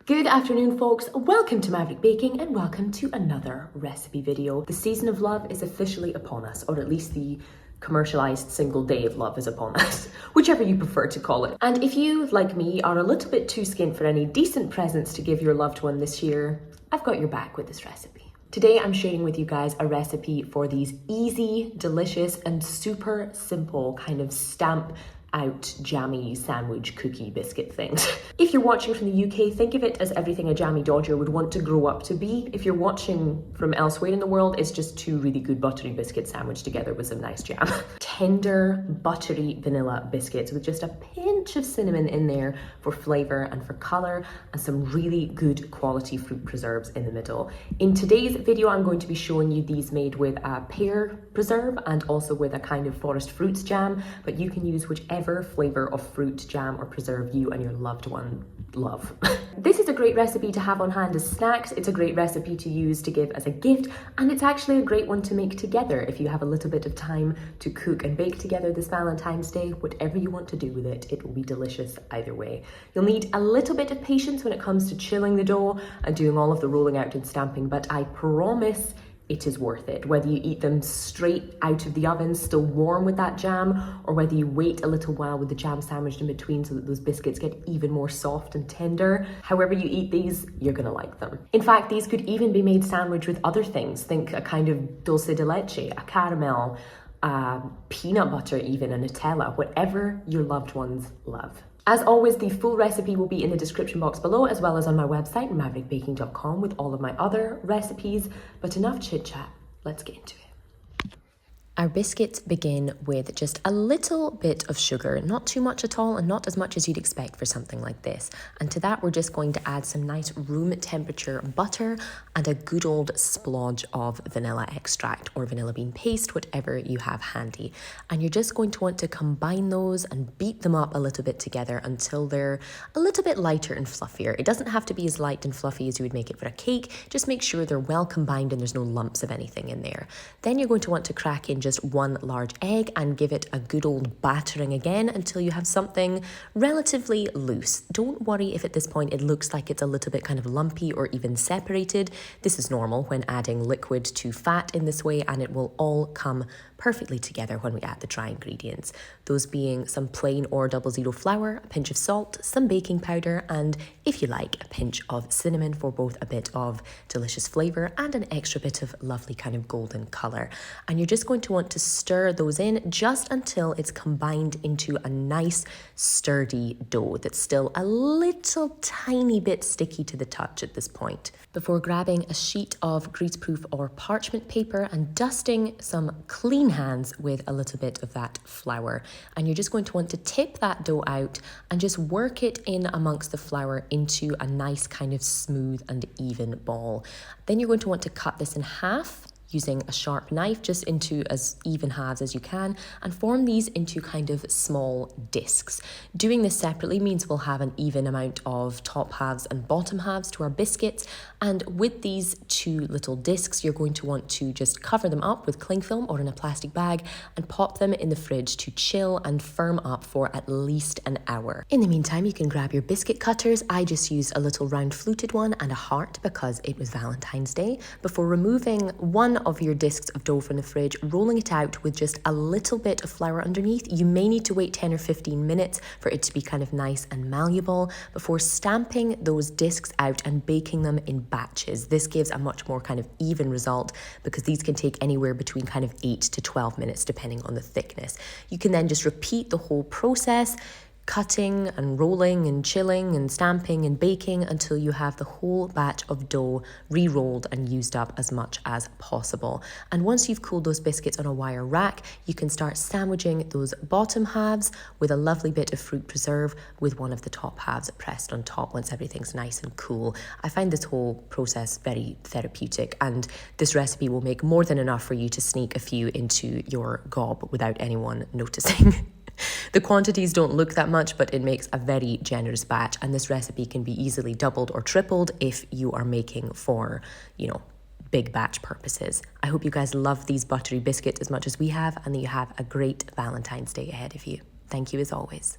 Good afternoon, folks. Welcome to Maverick Baking and welcome to another recipe video. The season of love is officially upon us, or at least the commercialized single day of love is upon us, whichever you prefer to call it. And if you, like me, are a little bit too skint for any decent presents to give your loved one this year, I've got your back with this recipe. Today I'm sharing with you guys a recipe for these easy, delicious, and super simple kind of stamp out jammy sandwich cookie biscuit things. If you're watching from the UK, think of it as everything a jammy dodger would want to grow up to be. If you're watching from elsewhere in the world, it's just two really good buttery biscuits sandwiched together with some nice jam. Tender, buttery vanilla biscuits with just a pinch of cinnamon in there for flavor and for color, and some really good quality fruit preserves in the middle. In today's video, I'm going to be showing you these made with a pear preserve and also with a kind of forest fruits jam, but you can use whichever flavor of fruit jam or preserve you and your loved one love. This is a great recipe to have on hand as snacks. It's a great recipe to use to give as a gift, and it's actually a great one to make together if you have a little bit of time to cook and bake together this Valentine's Day. Whatever you want to do with it, it will be delicious either way. You'll need a little bit of patience when it comes to chilling the dough and doing all of the rolling out and stamping, but I promise it is worth it. Whether you eat them straight out of the oven, still warm with that jam, or whether you wait a little while with the jam sandwiched in between so that those biscuits get even more soft and tender. However you eat these, you're gonna like them. In fact, these could even be made sandwiched with other things. Think a kind of dulce de leche, a caramel, peanut butter even, a Nutella, whatever your loved ones love. As always, the full recipe will be in the description box below, as well as on my website, maverickbaking.com, with all of my other recipes. But enough chit chat, let's get into it. Our biscuits begin with just a little bit of sugar, not too much at all and not as much as you'd expect for something like this. And to that, we're just going to add some nice room temperature butter and a good old splodge of vanilla extract or vanilla bean paste, whatever you have handy. And you're just going to want to combine those and beat them up a little bit together until they're a little bit lighter and fluffier. It doesn't have to be as light and fluffy as you would make it for a cake. Just make sure they're well combined and there's no lumps of anything in there. Then you're going to want to crack in just one large egg and give it a good old battering again until you have something relatively loose. Don't worry if at this point it looks like it's a little bit kind of lumpy or even separated. This is normal when adding liquid to fat in this way, and it will all come perfectly together when we add the dry ingredients. Those being some plain or 00 flour, a pinch of salt, some baking powder, and if you like, a pinch of cinnamon for both a bit of delicious flavor and an extra bit of lovely kind of golden color. And you're just going to want to stir those in just until it's combined into a nice sturdy dough that's still a little tiny bit sticky to the touch at this point. Before grabbing a sheet of greaseproof or parchment paper and dusting some clean hands with a little bit of that flour. And you're just going to want to tip that dough out and just work it in amongst the flour into a nice kind of smooth and even ball. Then you're going to want to cut this in half using a sharp knife just into as even halves as you can and form these into kind of small discs. Doing this separately means we'll have an even amount of top halves and bottom halves to our biscuits, and with these two little discs you're going to want to just cover them up with cling film or in a plastic bag and pop them in the fridge to chill and firm up for at least an hour. In the meantime, you can grab your biscuit cutters. I just used a little round fluted one and a heart because it was Valentine's Day. Before removing one of your discs of dough from the fridge, rolling it out with just a little bit of flour underneath. You may need to wait 10 or 15 minutes for it to be kind of nice and malleable before stamping those discs out and baking them in batches. This gives a much more kind of even result because these can take anywhere between kind of 8 to 12 minutes depending on the thickness. You can then just repeat the whole process, cutting and rolling and chilling and stamping and baking until you have the whole batch of dough re-rolled and used up as much as possible. And once you've cooled those biscuits on a wire rack, you can start sandwiching those bottom halves with a lovely bit of fruit preserve with one of the top halves pressed on top once everything's nice and cool. I find this whole process very therapeutic, and this recipe will make more than enough for you to sneak a few into your gob without anyone noticing. The quantities don't look that much, but it makes a very generous batch, and this recipe can be easily doubled or tripled if you are making for, big batch purposes. I hope you guys love these buttery biscuits as much as we have, and that you have a great Valentine's Day ahead of you. Thank you as always.